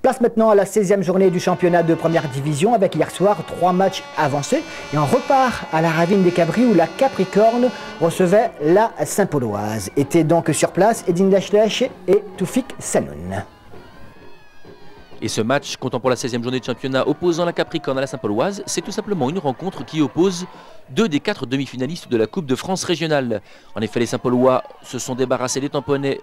Place maintenant à la 16e journée du championnat de première division avec hier soir 3 matchs avancés. Et on repart à la Ravine des Cabris où la Capricorne recevait la Saint-Pauloise. Étaient donc sur place Edine Dachlech et Toufik Sanoun. Et ce match, comptant pour la 16e journée de championnat opposant la Capricorne à la Saint-Pauloise, c'est tout simplement une rencontre qui oppose 2 des 4 demi-finalistes de la Coupe de France régionale. En effet, les Saint-Paulois se sont débarrassés des Tamponnais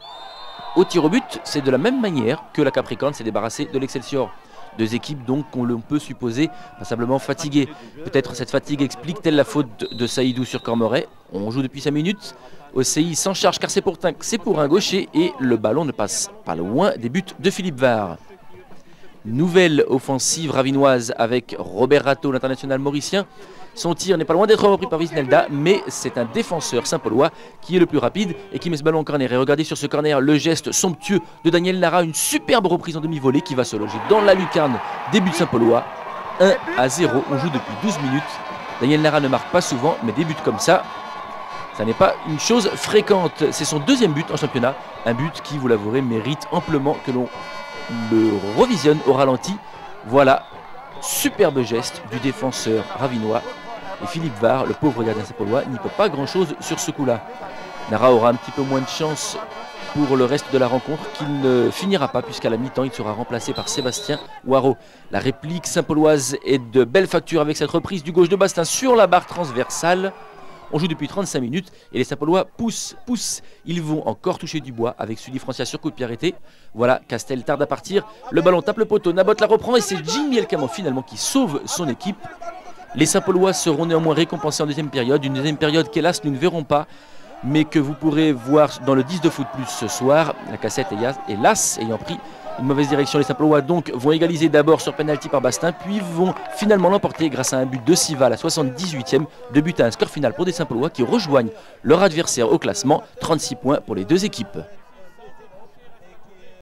au tir au but. C'est de la même manière que la Capricorne s'est débarrassée de l'Excelsior. 2 équipes donc qu'on peut supposer passablement fatiguées. Peut-être cette fatigue explique-t-elle la faute de Saïdou sur Cormeret. On joue depuis 5 minutes. OCI s'en charge car c'est pour un gaucher et le ballon ne passe pas loin des buts de Philippe Var. Nouvelle offensive ravinoise avec Robert Rateau, l'international mauricien. Son tir n'est pas loin d'être repris par Wisnelda, mais c'est un défenseur saint-paulois qui est le plus rapide et qui met ce ballon en corner. Et regardez sur ce corner le geste somptueux de Daniel Nara, une superbe reprise en demi-volée qui va se loger dans la lucarne des buts saint-paulois. 1-0, on joue depuis 12 minutes. Daniel Nara ne marque pas souvent, mais des buts comme ça n'est pas une chose fréquente. C'est son 2e but en championnat, un but qui, vous l'avouerez, mérite amplement que l'on le revisionne au ralenti. Voilà, superbe geste du défenseur ravinois. Et Philippe Var, le pauvre gardien saint-paulois, n'y peut pas grand-chose sur ce coup-là. Nara aura un petit peu moins de chance pour le reste de la rencontre, qu'il ne finira pas, puisqu'à la mi-temps, il sera remplacé par Sébastien Ouaro. La réplique saint-pauloise est de belle facture avec cette reprise du gauche de Bastin sur la barre transversale. On joue depuis 35 minutes et les Saint-Paulois poussent. Ils vont encore toucher du bois avec Sully Francia sur coup de pied arrêté. Voilà, Castel tarde à partir. Le ballon tape le poteau, Nabot la reprend et c'est Jimmy Elkamon finalement qui sauve son équipe. Les Saint-Paulois seront néanmoins récompensés en deuxième période. Une deuxième période qu'hélas nous ne verrons pas, mais que vous pourrez voir dans le 10 de foot plus ce soir. La cassette hélas ayant pris une mauvaise direction. Les Saint-Paulois donc vont égaliser d'abord sur penalty par Bastin, puis vont finalement l'emporter grâce à un but de Siva à la 78e, de but à un score final pour des Saint-Paulois qui rejoignent leur adversaire au classement, 36 points pour les 2 équipes.